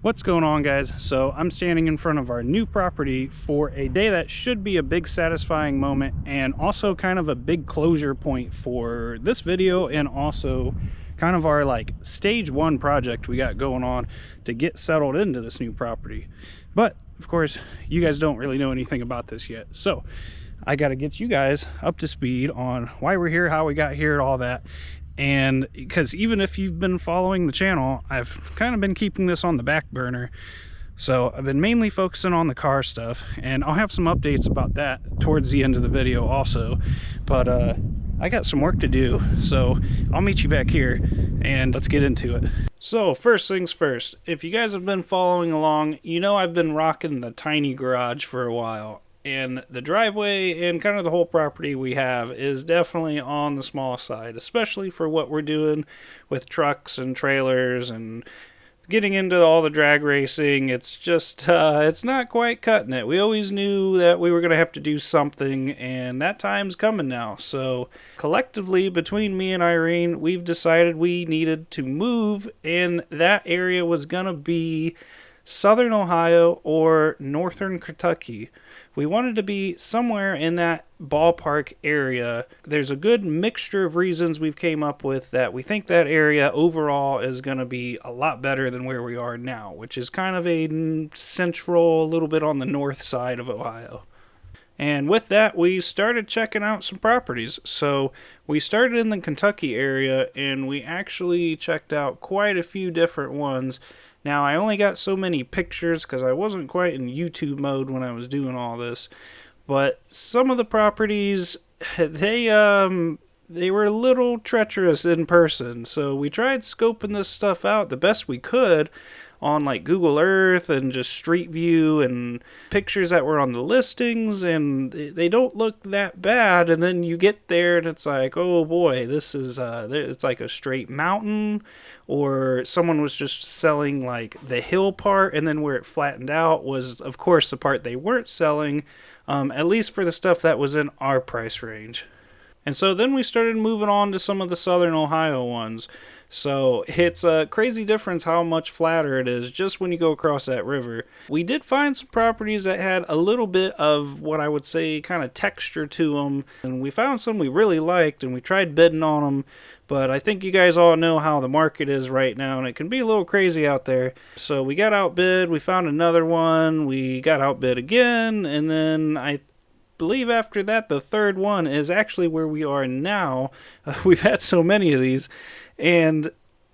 What's going on, guys? So I'm standing in front of our new property for a day that should be a big satisfying moment, and also kind of a big closure point for this video, and also kind of our like stage one project we got going on to get settled into this new property. But of course, you guys don't really know anything about this yet, so I got to get you guys up to speed on why we're here, how we got here, all that. And because even if you've been following the channel, I've kind of been keeping this on the back burner. So I've been mainly focusing on the car stuff, and I'll have some updates about that towards the end of the video also. But I got some work to do, so I'll meet you back here and let's get into it. So first things first, if you guys have been following along, you know I've been rocking the tiny garage for a while. And the driveway and kind of the whole property we have is definitely on the small side, especially for what we're doing with trucks and trailers and getting into all the drag racing. It's just, it's not quite cutting it. We always knew that we were going to have to do something, and that time's coming now. So collectively, between me and Irene, we've decided we needed to move, and that area was going to be Southern Ohio or Northern Kentucky. We wanted to be somewhere in that ballpark area. There's a good mixture of reasons we've came up with that we think that area overall is going to be a lot better than where we are now, which is kind of a central, a little bit on the north side of Ohio. And with that, we started checking out some properties. So we started in the Kentucky area, and we actually checked out quite a few different ones. Now, I only got so many pictures because I wasn't quite in YouTube mode when I was doing all this. But some of the properties, they were a little treacherous in person. So we tried scoping this stuff out the best we could on like Google Earth and just Street View and pictures that were on the listings, and they don't look that bad. And then you get there and it's like, oh boy, this is it's like a straight mountain, or someone was just selling like the hill part, and then where it flattened out was of course the part they weren't selling, at least for the stuff that was in our price range. And so then we started moving on to some of the Southern Ohio ones. So it's a crazy difference how much flatter it is just when you go across that river. We did find some properties that had a little bit of what I would say kind of texture to them. And we found some we really liked, and we tried bidding on them. But I think you guys all know how the market is right now, and it can be a little crazy out there. So we got outbid, we found another one, we got outbid again, and then I believe after that the third one is actually where we are now. We've had so many of these, and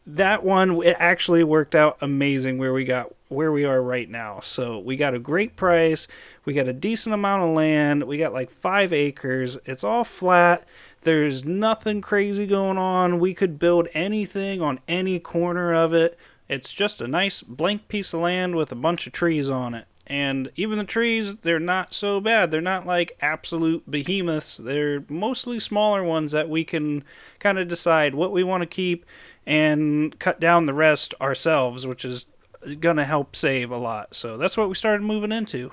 that one, it actually worked out amazing where we are right now. So we got a great price, we got a decent amount of land, we got like 5 acres, it's all flat, there's nothing crazy going on, we could build anything on any corner of it. It's just a nice blank piece of land with a bunch of trees on it. And even the trees, they're not so bad. They're not like absolute behemoths. They're mostly smaller ones that we can kind of decide what we want to keep and cut down the rest ourselves, which is going to help save a lot. So that's what we started moving into.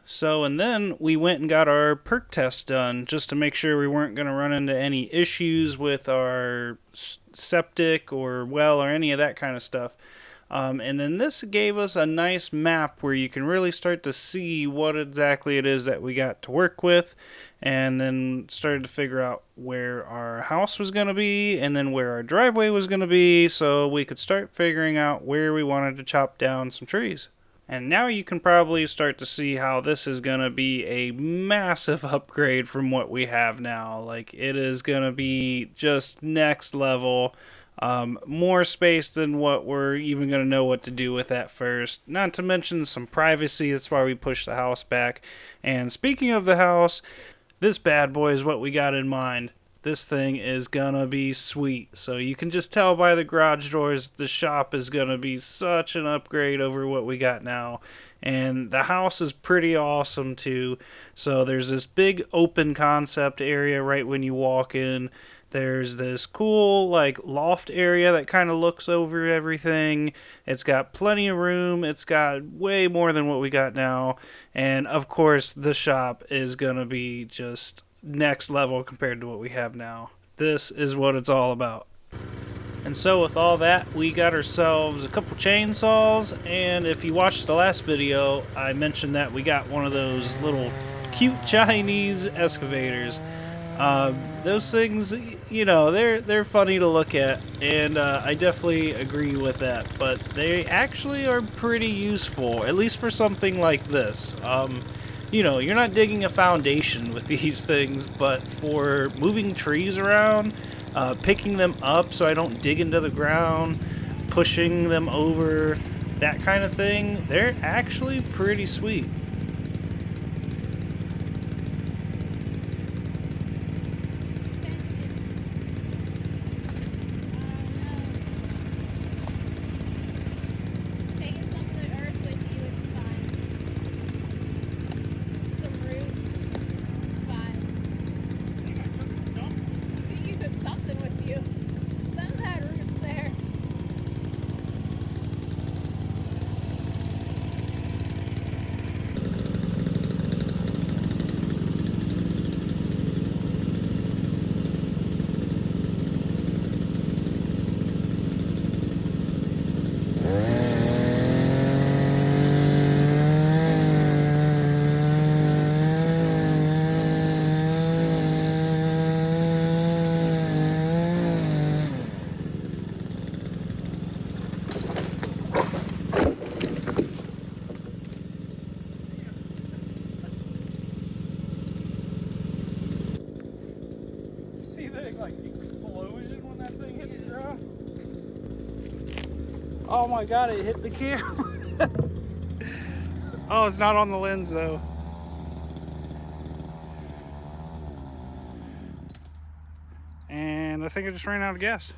So, and then we went and got our perk test done just to make sure we weren't going to run into any issues with our septic or well or any of that kind of stuff. And then this gave us a nice map where you can really start to see what exactly it is that we got to work with, and then started to figure out where our house was going to be and then where our driveway was going to be, so we could start figuring out where we wanted to chop down some trees. And now you can probably start to see how this is going to be a massive upgrade from what we have now. Like, it is going to be just next level. More space than what we're even going to know what to do with at first. Not to mention some privacy. That's why we pushed the house back. And speaking of the house, this bad boy is what we got in mind. This thing is gonna be sweet. So you can just tell by the garage doors, the shop is gonna be such an upgrade over what we got now. And the house is pretty awesome too. So there's this big open concept area right when you walk in. There's this cool like loft area that kind of looks over everything. It's got plenty of room. It's got way more than what we got now. And of course the shop is gonna be just next level compared to what we have now. This is what it's all about. And so with all that, we got ourselves a couple chainsaws, and if you watched the last video, I mentioned that we got one of those little cute Chinese excavators. Those things, you know, they're funny to look at, and I definitely agree with that, but they actually are pretty useful, at least for something like this. You know, you're not digging a foundation with these things, but for moving trees around, picking them up so I don't dig into the ground, pushing them over, that kind of thing, they're actually pretty sweet. Like explosion when that thing hit the ground. Oh my god, it hit the camera. Oh, it's not on the lens though. And I think I just ran out of gas.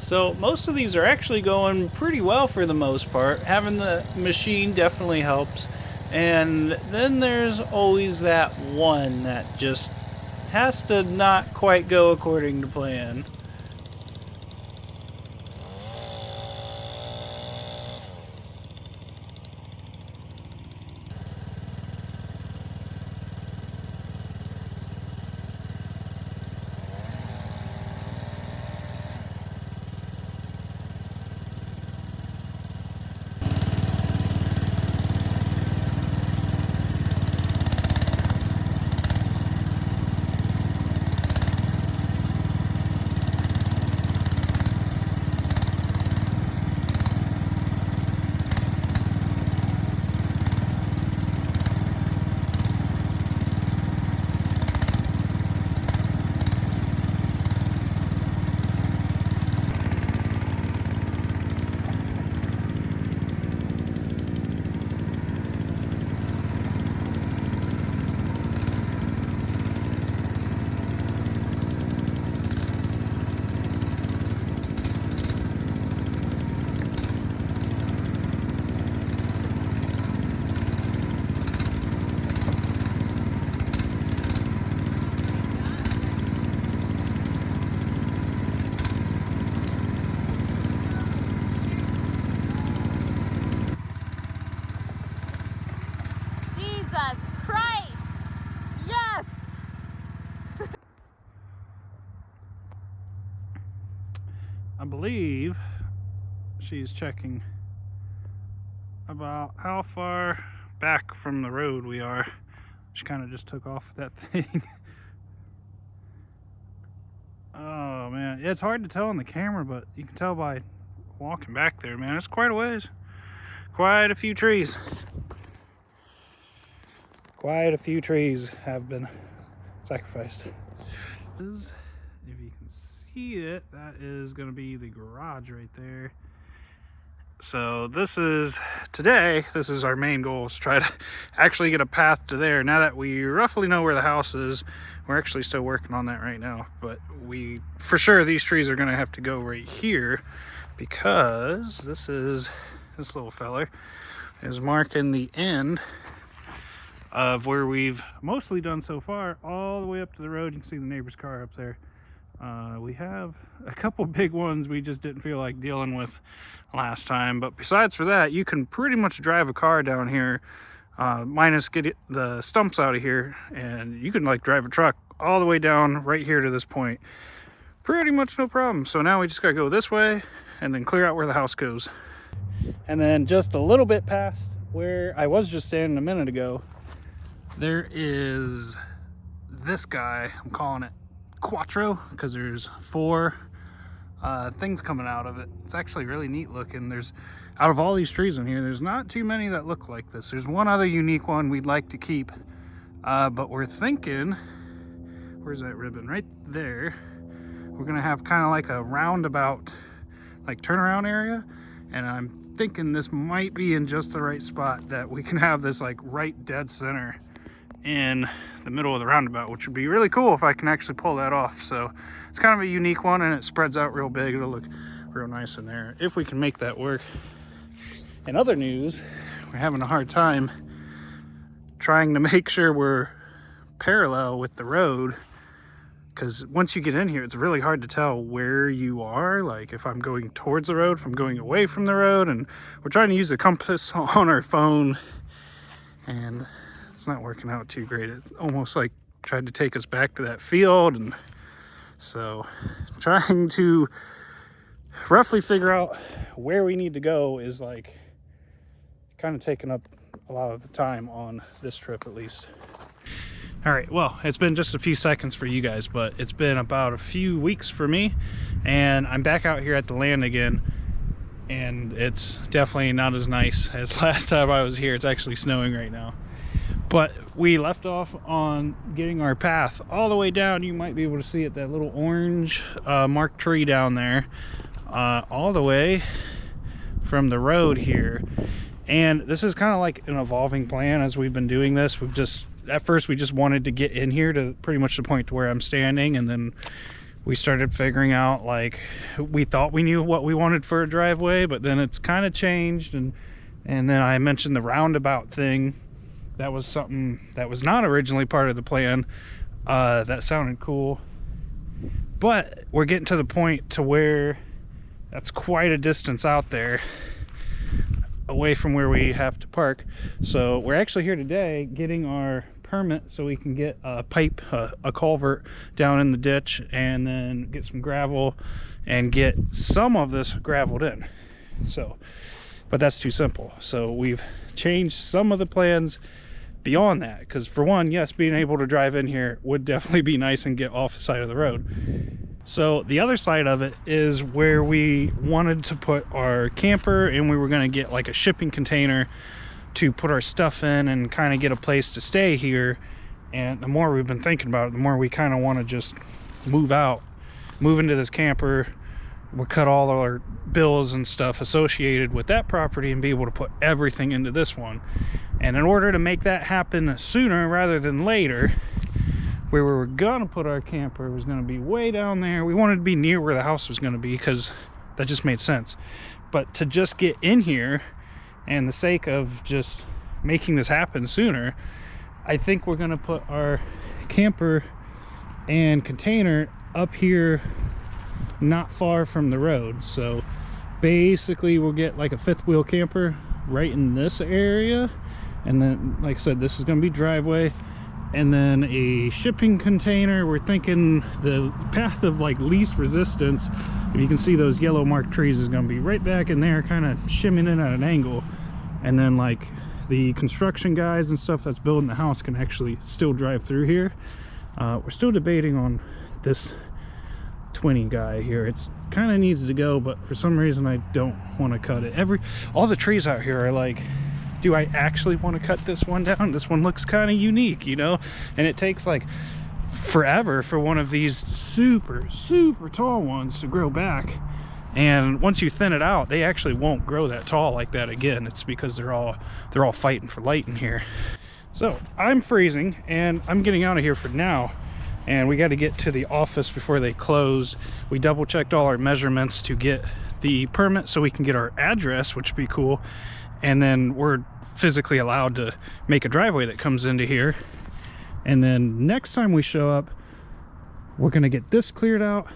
So most of these are actually going pretty well for the most part. Having the machine definitely helps. And then there's always that one that just has to not quite go according to plan. I believe she's checking about how far back from the road we are. She kind of just took off with that thing. Oh man, it's hard to tell on the camera, but you can tell by walking back there, man. It's quite a ways. Quite a few trees. Quite a few trees have been sacrificed. If you can see it, that is going to be the garage right there. So this is our main goal, is try to actually get a path to there. Now that we roughly know where the house is, we're actually still working on that right now, but for sure these trees are going to have to go right here, because this little feller is marking the end of where we've mostly done so far, all the way up to the road. You can see the neighbor's car up there. We have a couple big ones we just didn't feel like dealing with last time, but besides for that, you can pretty much drive a car down here, minus get the stumps out of here, and you can like drive a truck all the way down right here to this point pretty much no problem. So now we just gotta go this way and then clear out where the house goes. And then just a little bit past where I was just standing a minute ago, there is this guy. I'm calling it Quattro because there's 4 things coming out of it. It's actually really neat looking. There's, out of all these trees in here, there's not too many that look like this. There's one other unique one we'd like to keep, but we're thinking, where's that ribbon? Right there. We're gonna have kind of like a roundabout, like turnaround area, and I'm thinking this might be in just the right spot that we can have this like right dead center in the middle of the roundabout, which would be really cool if I can actually pull that off. So it's kind of a unique one, and it spreads out real big. It'll look real nice in there if we can make that work. In other news, we're having a hard time trying to make sure we're parallel with the road, because once you get in here, it's really hard to tell where you are, like if I'm going towards the road, if I'm going away from the road. And we're trying to use a compass on our phone, and it's not working out too great. It almost like tried to take us back to that field, and so trying to roughly figure out where we need to go is like kind of taking up a lot of the time on this trip, at least. All right, well, it's been just a few seconds for you guys, but it's been about a few weeks for me, and I'm back out here at the land again, and it's definitely not as nice as last time I was here. It's actually snowing right now. But we left off on getting our path all the way down. You might be able to see it, that little orange marked tree down there, all the way from the road here. And this is kind of like an evolving plan as we've been doing this. We've just, at first we just wanted to get in here to pretty much the point to where I'm standing, and then we started figuring out, like, we thought we knew what we wanted for a driveway, but then it's kind of changed. And then I mentioned the roundabout thing. That was something that was not originally part of the plan. That sounded cool, but we're getting to the point to where that's quite a distance out there away from where we have to park. So we're actually here today getting our permit so we can get a pipe, a culvert down in the ditch, and then get some gravel and get some of this graveled in. So, but that's too simple. So we've changed some of the plans beyond that, because for one, yes, being able to drive in here would definitely be nice and get off the side of the road. So the other side of it is where we wanted to put our camper, and we were going to get like a shipping container to put our stuff in and kind of get a place to stay here. And the more we've been thinking about it, the more we kind of want to just move into this camper. We'll cut all our bills and stuff associated with that property and be able to put everything into this one. And in order to make that happen sooner rather than later, where we were gonna put our camper was gonna be way down there. We wanted to be near where the house was gonna be because that just made sense. But to just get in here, and the sake of just making this happen sooner, I think we're gonna put our camper and container up here not far from the road. So basically we'll get like a fifth wheel camper right in this area, and then like I said, this is going to be driveway, and then a shipping container. We're thinking the path of like least resistance, if you can see those yellow marked trees, is going to be right back in there, kind of shimming in at an angle. And then like the construction guys and stuff that's building the house can actually still drive through here. We're still debating on this 20 guy here. It's kind of needs to go, but for some reason I don't want to cut it. All the trees out here are like, do I actually want to cut this one down? This one looks kind of unique, you know, and it takes like forever for one of these super tall ones to grow back. And once you thin it out, they actually won't grow that tall like that again. It's because they're all fighting for light in here. So I'm freezing and I'm getting out of here for now, and we got to get to the office before they close. We double checked all our measurements to get the permit so we can get our address, which would be cool, and then we're physically allowed to make a driveway that comes into here. And then next time we show up, we're gonna get this cleared out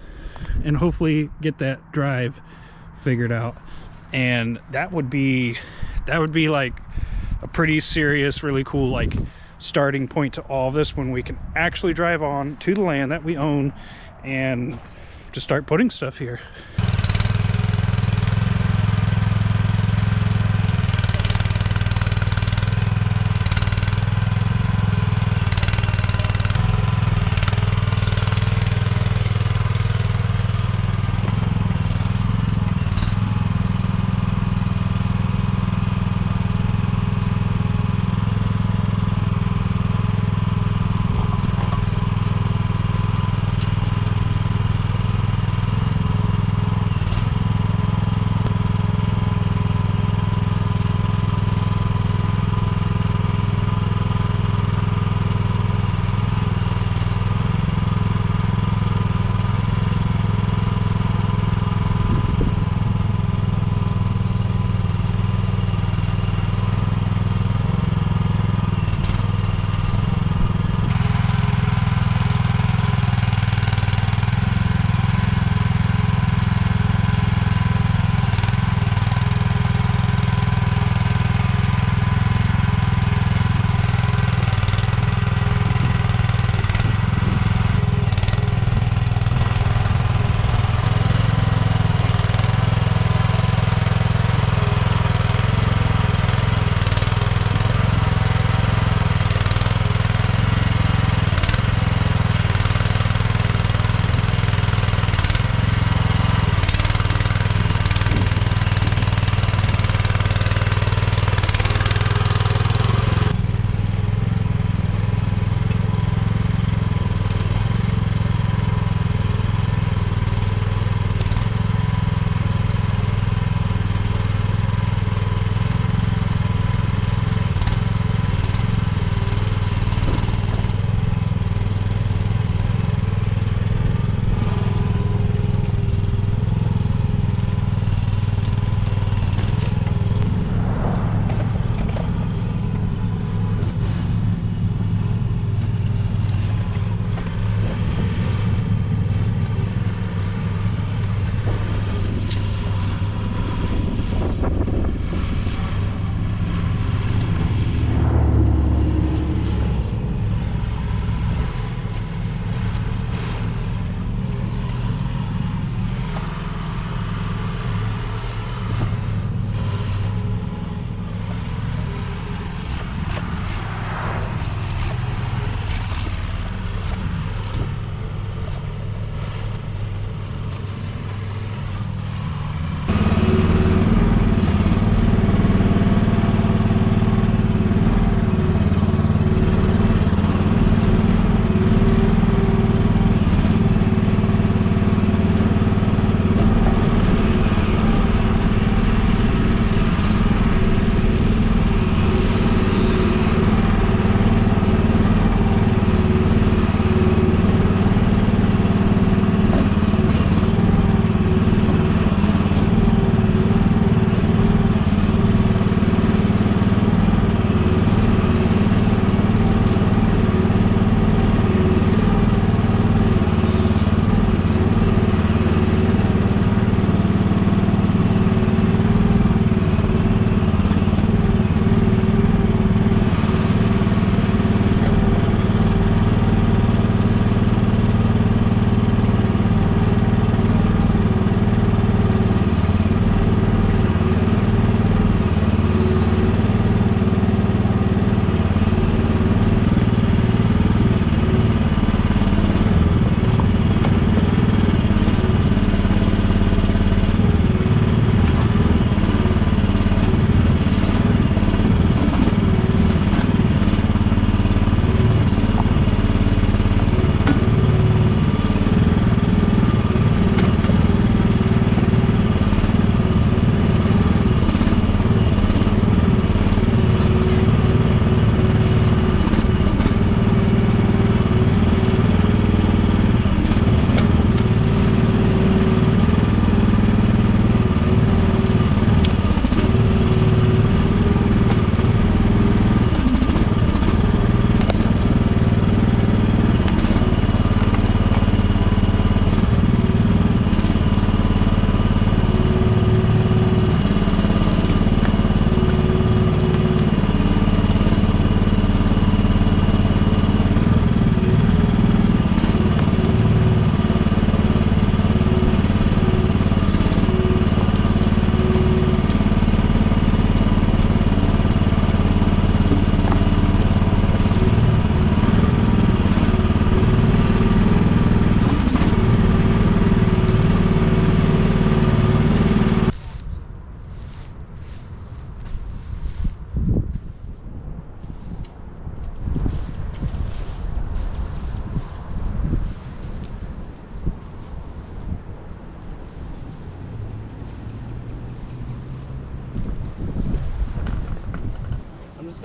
and hopefully get that drive figured out. And that would be like a pretty serious, really cool like starting point to all of this, when we can actually drive on to the land that we own and to start putting stuff here.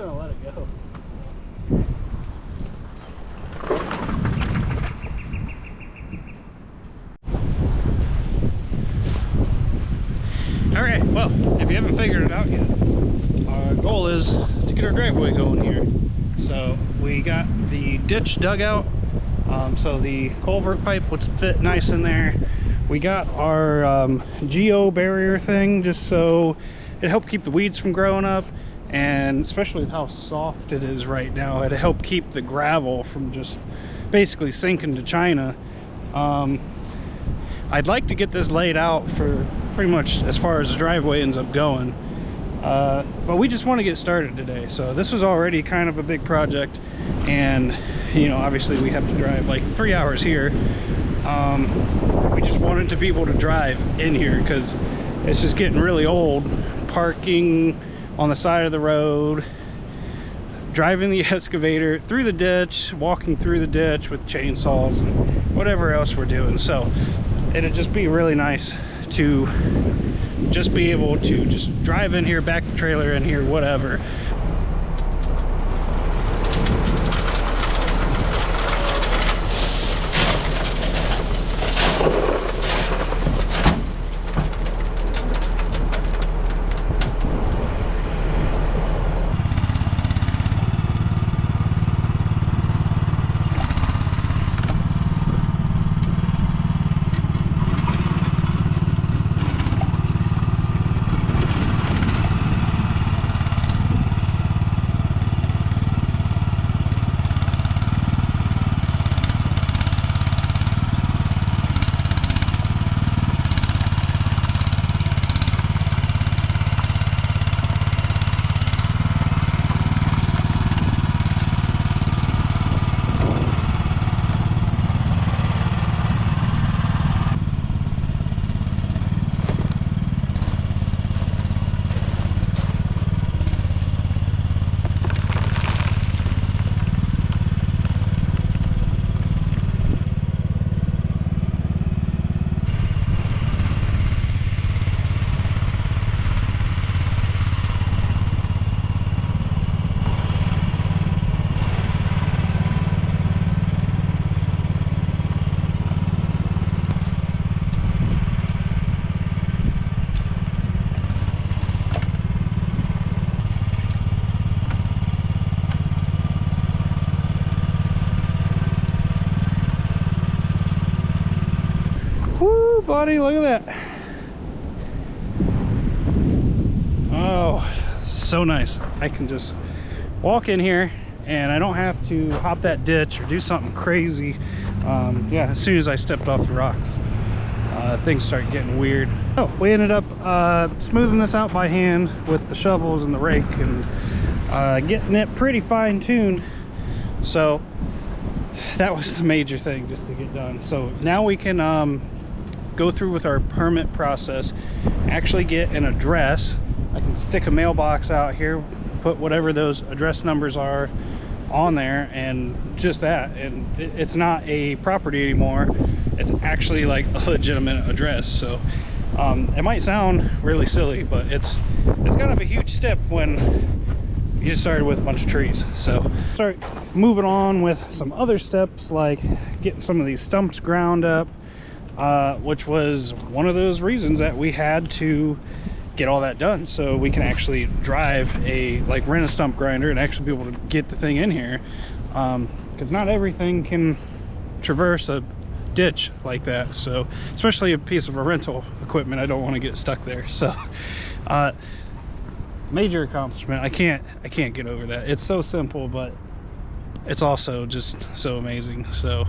gonna let it go. Alright, well, if you haven't figured it out yet, our goal is to get our driveway going here. So we got the ditch dug out, so the culvert pipe would fit nice in there. We got our geo barrier thing just so it helped keep the weeds from growing up, and especially with how soft it is right now, it helped keep the gravel from just basically sinking to China. I'd like to get this laid out for pretty much as far as the driveway ends up going, but we just want to get started today. So this was already kind of a big project, and you know, obviously we have to drive like 3 hours here. We just wanted to be able to drive in here because it's just getting really old parking on the side of the road, driving the excavator through the ditch, walking through the ditch with chainsaws and whatever else we're doing. So it'd just be really nice to just be able to just drive in here, back the trailer in here, whatever. Woo, buddy, look at that. Oh, this is so nice. I can just walk in here and I don't have to hop that ditch or do something crazy. Yeah, as soon as I stepped off the rocks, things start getting weird. Oh, we ended up smoothing this out by hand with the shovels and the rake, and getting it pretty fine-tuned. So that was the major thing, just to get done. So now we can go through with our permit process, actually get an address. I can stick a mailbox out here, put whatever those address numbers are on there, and just that. And it's not a property anymore, it's actually like a legitimate address. So it might sound really silly, but it's kind of a huge step when you just started with a bunch of trees. So start moving on with some other steps, like getting some of these stumps ground up, which was one of those reasons that we had to get all that done, so we can actually drive rent a stump grinder and actually be able to get the thing in here, because not everything can traverse a ditch like that. So especially a piece of a rental equipment, I don't want to get stuck there. So major accomplishment. I can't get over that. It's so simple, but it's also just so amazing. So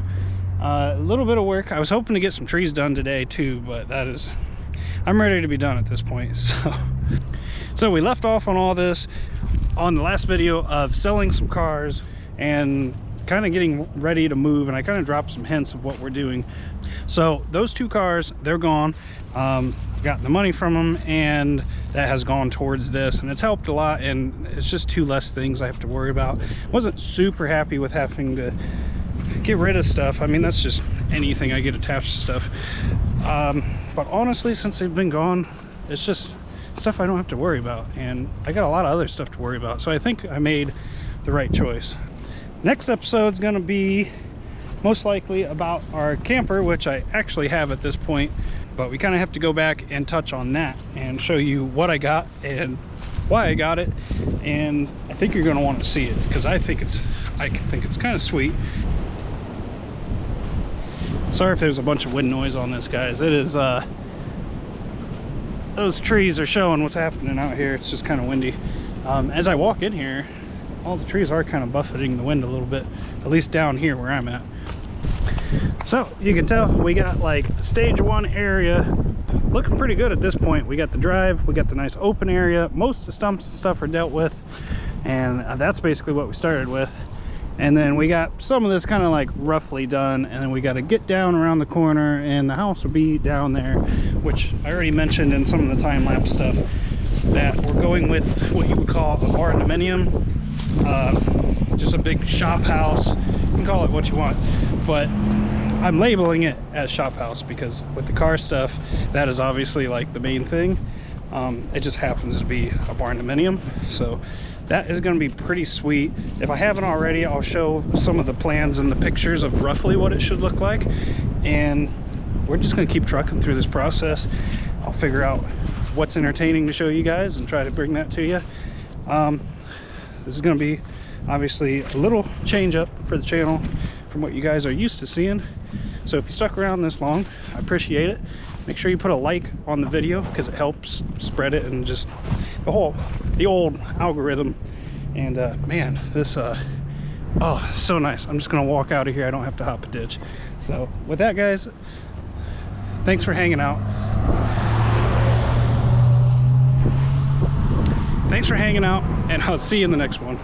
a little bit of work. I was hoping to get some trees done today too, but I'm ready to be done at this point. So we left off on all this on the last video of selling some cars and kind of getting ready to move, and I kind of dropped some hints of what we're doing. So those two cars, they're gone. Got the money from them, and that has gone towards this, and it's helped a lot, and it's just two less things I have to worry about. Wasn't super happy with having to get rid of stuff. I mean, that's just anything, I get attached to stuff. But honestly, since they've been gone, it's stuff I don't have to worry about, and I got a lot of other stuff to worry about, so I think I made the right choice. Next episode's gonna be most likely about our camper, which I actually have at this point, but we kind of have to go back and touch on that and show you what I got and why I got it. And I think you're going to want to see it, because I think it's kind of sweet. Sorry if there's a bunch of wind noise on this, guys. It is those trees are showing what's happening out here. It's just kind of windy. As I walk in here, all the trees are kind of buffeting the wind a little bit, at least down here where I'm at. So you can tell we got like stage 1 area looking pretty good at this point. We got the drive, we got the nice open area, most of the stumps and stuff are dealt with, and that's basically what we started with. And then we got some of this kind of like roughly done, and then we got to get down around the corner and the house will be down there, which I already mentioned in some of the time-lapse stuff, that we're going with what you would call a barn-dominium, just a big shop house. You can call it what you want, but I'm labeling it as ShopHouse because with the car stuff, that is obviously like the main thing. It just happens to be a barn-dominium, so that is going to be pretty sweet. If I haven't already, I'll show some of the plans and the pictures of roughly what it should look like, and we're just going to keep trucking through this process. I'll figure out what's entertaining to show you guys and try to bring that to you. This is going to be obviously a little change up for the channel from what you guys are used to seeing. So if you stuck around this long, I appreciate it. Make sure you put a like on the video because it helps spread it and just the old algorithm. And man, this oh, so nice. I'm just gonna walk out of here. I don't have to hop a ditch. So with that, guys, thanks for hanging out. And I'll see you in the next one.